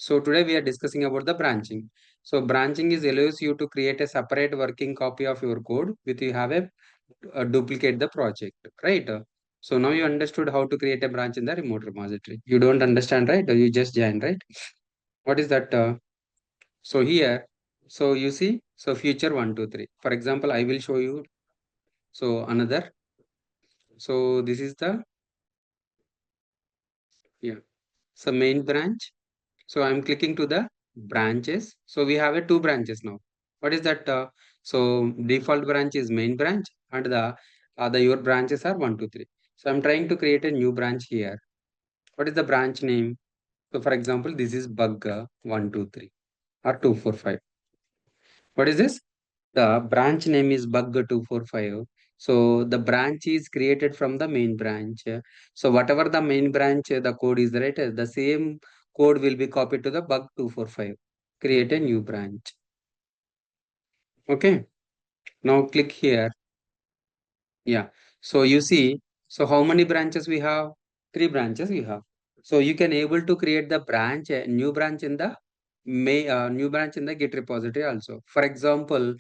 So today we are discussing about the branching. So branching is allows you to create a separate working copy of your code with you have a duplicate the project, right? So now you understood how to create a branch in the remote repository. You don't understand, right? You just joined, right? What is that? So here, so you see, so future 1, 2, 3. For example, I will show you. So another. So this is the yeah. So main branch. So I'm clicking to the branches. So we have a two branches now. What is that? So default branch is main branch and the your branches are 1, 2, 3. So I'm trying to create a new branch here. What is the branch name? So for example, this is bug 1, 2, 3 or 2, 4, 5. What is this? The branch name is bug 2, 4, 5. So the branch is created from the main branch. So whatever the main branch, the code is right, the same code will be copied to the bug 2, 4, 5. Create a new branch. Okay. Now click here. Yeah. So you see, so how many branches we have? Three branches we have. So you can able to create the branch, a new branch in the new branch in the Git repository also. For example,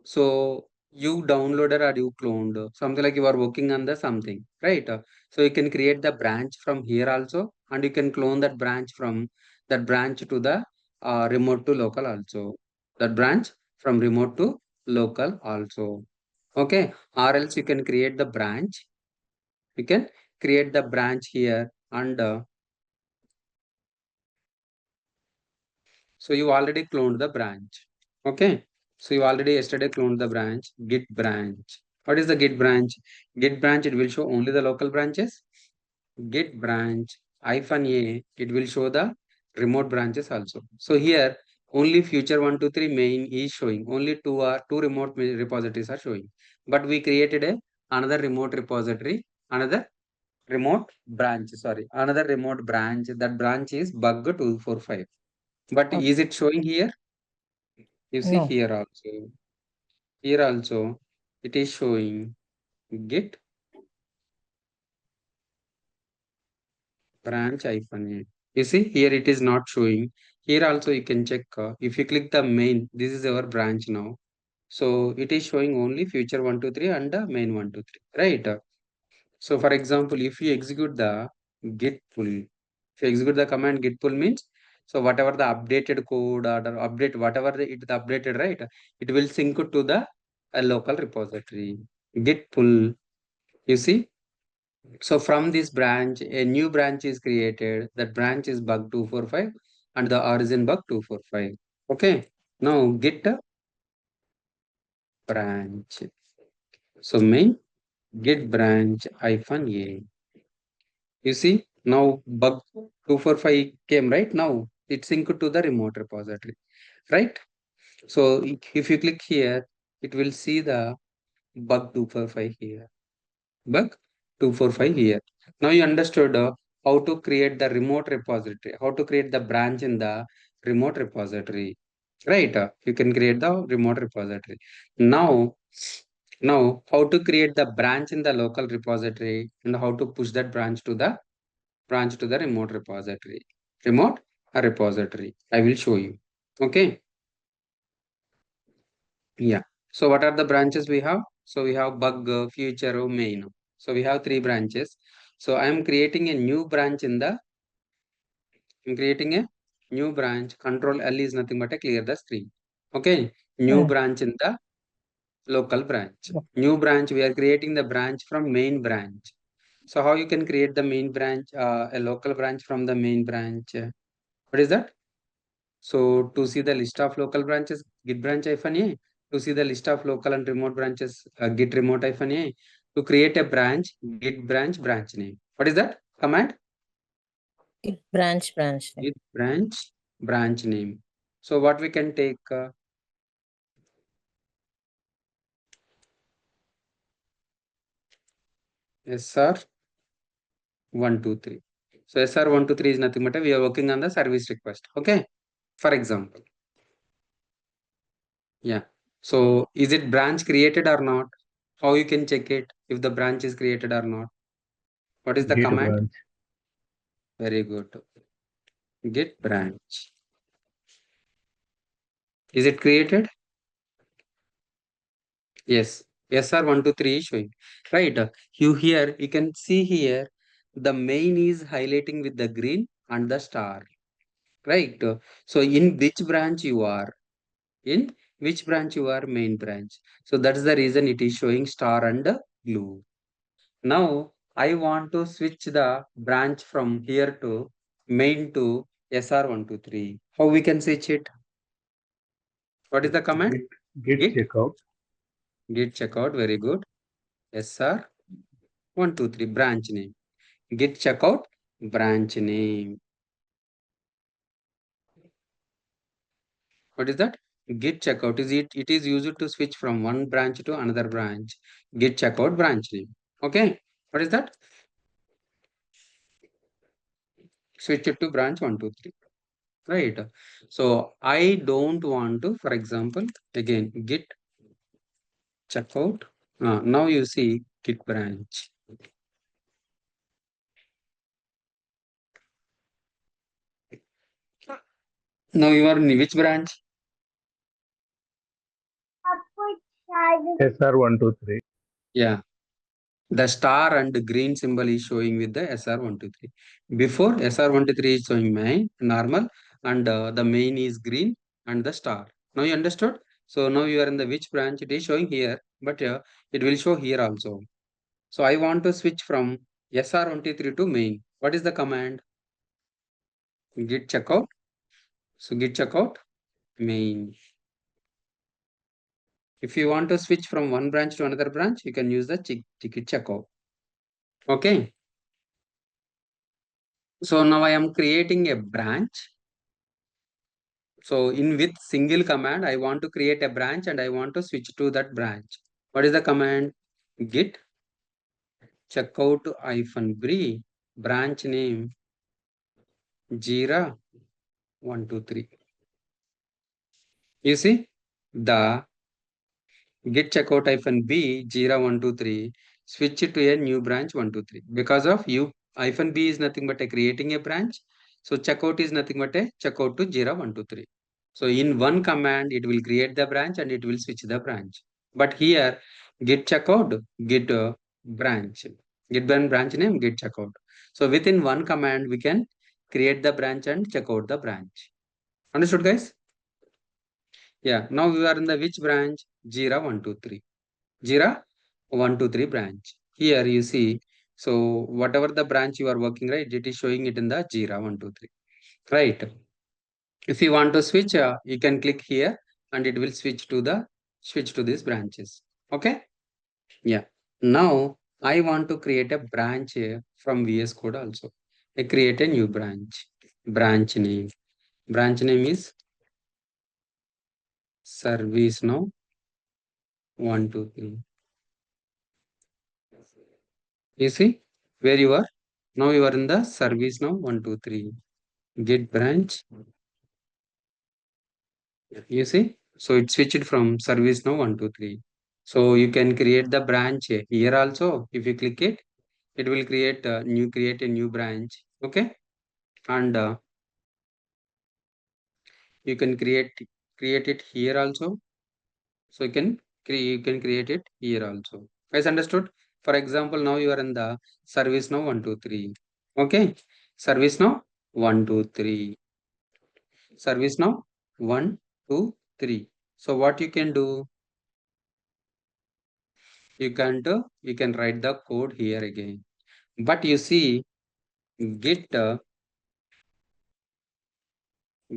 so you downloaded or you cloned something like you are working on the something, right? So you can create the branch from here also, and you can clone that branch from that branch to the remote to local also. That branch from remote to local also. Okay, or else you can create the branch. You can create the branch here and so you already cloned the branch. Okay, so you already yesterday cloned the branch, Git branch. What is the Git branch? Git branch, it will show only the local branches. Git branch hyphen A, it will show the remote branches also. So here only future 1, 2, 3 main is showing. Only two remote repositories are showing. But we created another remote repository, another remote branch. Sorry, another remote branch. That branch is bug 2, 4, 5. But Okay. is it showing here? You see No. here also. Here also it is showing Git branch hyphen A. You see here it is not showing. Here also you can check. If you click the main, this is our branch now. So it is showing only future 1, 2, 3 and the main 1, 2, 3. Right. So for example, if you execute the git pull, if you execute the command git pull means so whatever the updated code or the update, whatever the updated, right, it will sync it to the local repository. Git pull. You see, so from this branch, a new branch is created. That branch is bug 2, 4, 5 and the origin bug 2, 4, 5. Okay. Now git branch. So main git branch hyphen A. You see now bug 2, 4, 5 came right now. It's synced to the remote repository, right? So if you click here, it will see the bug 2, 4, 5 here. Bug 2, 4, 5 here. Now you understood how to create the remote repository, how to create the branch in the remote repository, right? You can create the remote repository. Now, now how to create the branch in the local repository and how to push that branch to the remote repository. Remote repository. I will show you. Okay. Yeah. So what are the branches we have? So we have bug, future, main. So we have three branches. So I am creating a new branch in the, I'm creating a new branch. Control L is nothing but a clear the screen. Okay. New Mm. branch in the local branch. No. New branch, we are creating the branch from main branch. So how you can create the main branch, a local branch from the main branch? What is that? So to see the list of local branches, Git branch hyphen A. To see the list of local and remote branches, Git remote hyphen A. To create a branch, Git branch name. What is that command? It branch. Git branch name. So what we can take SR 1, 2, 3. So SR 1, 2, 3 is nothing but we are working on the service request. Okay. For example. Yeah. So is it branch created or not? How you can check it if the branch is created or not? What is the Git command? branch. Very good. Git branch. Is it created? Yes. SR123 is showing. Right. You can see here the main is highlighting with the green and the star. Right. So in which branch you are? In which branch you are? Main branch. So that's the reason it is showing star and blue. Now I want to switch the branch from here to main to SR123. How we can switch it? What is the command? Git Git, checkout. git checkout. Very good. SR123 branch name. Git checkout branch name. What is that? Git checkout is it? It is used to switch from one branch to another branch. Git checkout branch name. Okay. What is that? Switch it to branch 123. Right. So I don't want to, for example, again git checkout. Now you see git branch. Now you are in which branch? SR123. Yeah. The star and the green symbol is showing with the SR123. Before SR123 is showing main normal and the main is green and the star. Now you understood? So now you are in the which branch? It is showing here, but it will show here also. So I want to switch from SR123 to main. What is the command? Git checkout. So git checkout main. If you want to switch from one branch to another branch, you can use the git checkout. Okay. So now I am creating a branch. So in with single command, I want to create a branch and I want to switch to that branch. What is the command? Git checkout -b branch name Jira 123. You see the git checkout -b Jira 123 switch it to a new branch 123 because of you -b is nothing but a creating a branch. So checkout is nothing but a checkout to Jira 123. So in one command, it will create the branch and it will switch the branch. But here, git checkout, git branch, git branch name, git checkout. So within one command, we can create the branch and check out the branch. Understood, guys? Yeah. Now we are in the which branch? Jira 123. Jira 123 branch. Here you see. So whatever the branch you are working, right? It is showing it in the Jira 123. Right. If you want to switch, you can click here and it will switch to these branches. Okay. Yeah. Now I want to create a branch from VS Code also. I create a new branch. Branch name. Branch name is service now 123. You see where you are? Now you are in the service now 123. Git branch. You see? So it switched from service now 123. So you can create the branch here also. If you click it, it will create a new branch. Okay. And you can create it here also. So you can create it here also. Guys, understood? For example, now you are in the service now 123. Okay. Service now 123. Service now 123. So what you can do? You can write the code here again. But you see, git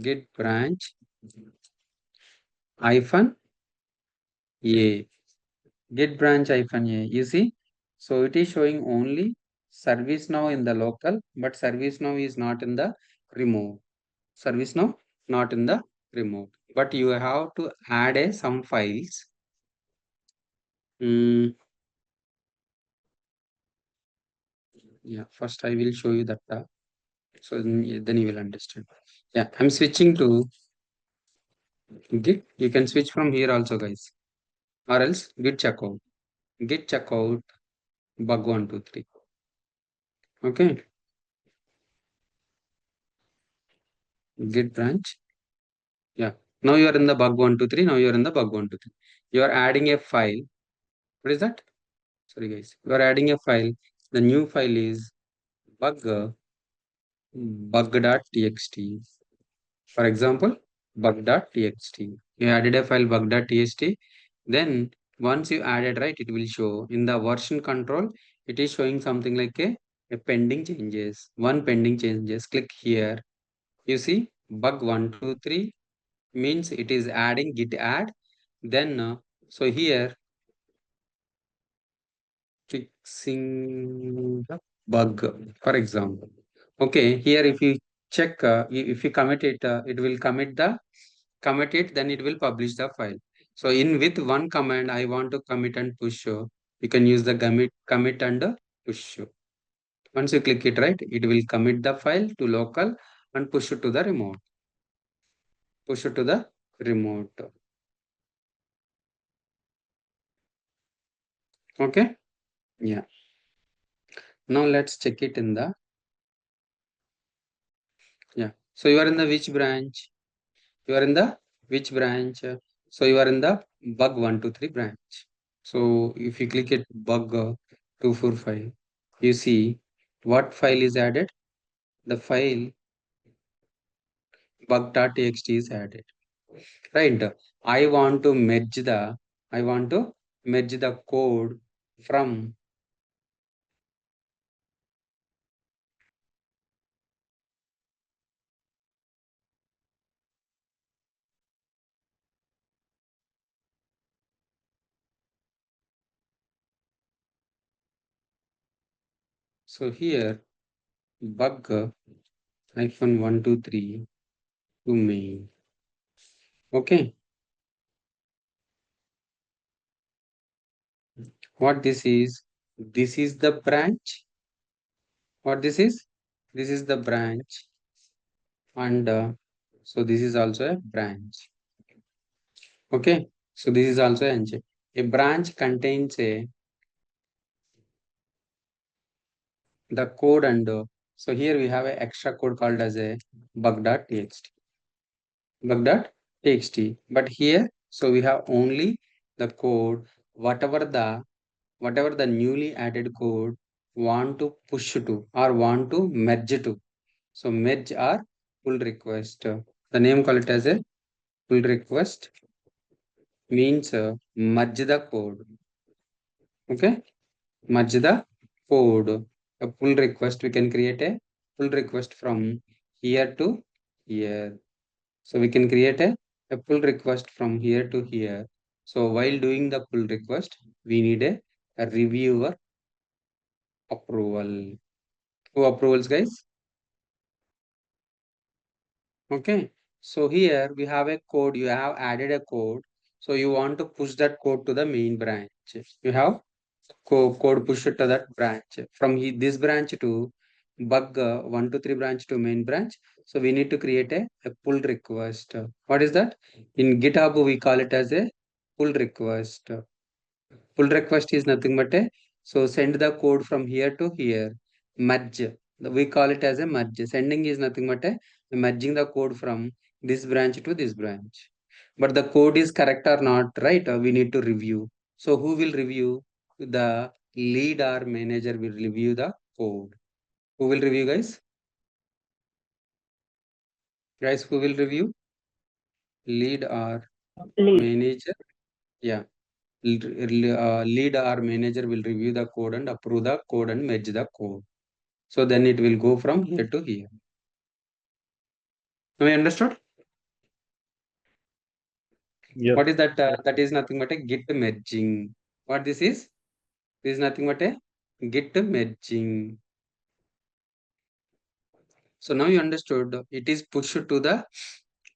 git branch hyphen a git branch hyphen a. You see, so it is showing only service now in the local, but service now is not in the remote. Service now not in the remote. But you have to add some files. Mm, yeah, first I will show you that. So then you will understand. Yeah, I'm switching to Git. You can switch from here also, guys. Or else Git checkout. Git checkout bug 123. Okay. Git branch. Yeah. Now you are in the bug 123. Now you are in the bug 123. You are adding a file. What is that? Sorry guys. You are adding a file. The new file is bug bug.txt. For example, bug.txt. You added a file bug.txt. Then once you added, right, it will show in the version control. It is showing something like a pending changes. One pending changes. Click here. You see bug 123 means it is adding git add. Then so here fixing the bug, for example. Okay, here if you check, if you commit it, it will commit it, then it will publish the file. So in with one command, I want to commit and push. You can use the commit and push. Once you click it, right, it will commit the file to local and push it to the remote. Push it to the remote. Okay. Yeah. Now let's check it in the, yeah. So you are in the which branch? You are in the which branch? So you are in the bug 123 branch. So if you click it bug 245, you see what file is added? The file bug.txt is added. Right. I want to merge the code from, so here bug hyphen 123 to main. Okay. What this is? This is the branch. What this is? This is the branch, and so this is also a branch. Okay, so this is also a branch contains the code, and so here we have an extra code called as a bug.txt. Bug.txt, but here so we have only the code, whatever the newly added code want to push to or want to merge to. So merge or pull request. The name call it as a pull request, means merge the code. Okay, merge the code. A pull request, we can create a pull request from here to here. So we can create a pull request from here to here. So while doing the pull request, we need a reviewer approval. Who approvals, guys? Okay. So here we have a code. You have added a code. So you want to push that code to the main branch. You have code push it to that branch. From this branch to bug 123 branch to main branch. So we need to create a pull request. What is that? In GitHub, we call it as a pull request. Pull request is nothing but a, so send the code from here to here. Merge. We call it as a merge. Sending is nothing but a merging the code from this branch to this branch. But the code is correct or not, right? We need to review. So who will review? The lead or manager will review the code. Who will review, guys? Guys, who will review? Lead or Lead. manager? Yeah. Lead or manager will review the code and approve the code and merge the code. So then it will go from here to here. Now you understood? Yes. What is that? That is nothing but a git merging. What this is? This is nothing but a git merging. So now you understood. It is pushed to the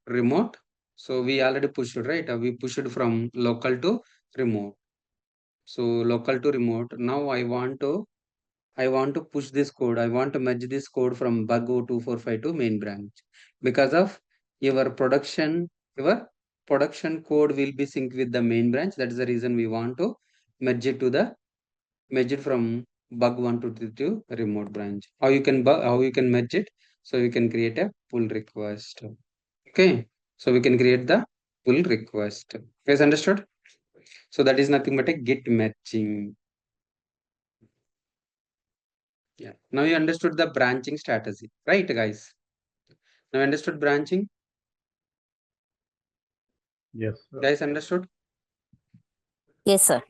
remote. So we already pushed, right? We pushed from local to remote. So local to remote. Now I want to push this code. I want to merge this code from bug 245 to main branch. Because of your your production code will be synced with the main branch. That is the reason we want to merge it to the merge it from bug 1 to remote branch. How you can merge it? So we can create a pull request. Okay. So we can create the pull request. Guys, understood? So that is nothing but a git matching. Yeah. Now you understood the branching strategy, right, guys? Now understood branching? Yes, sir. Guys, understood? Yes, sir.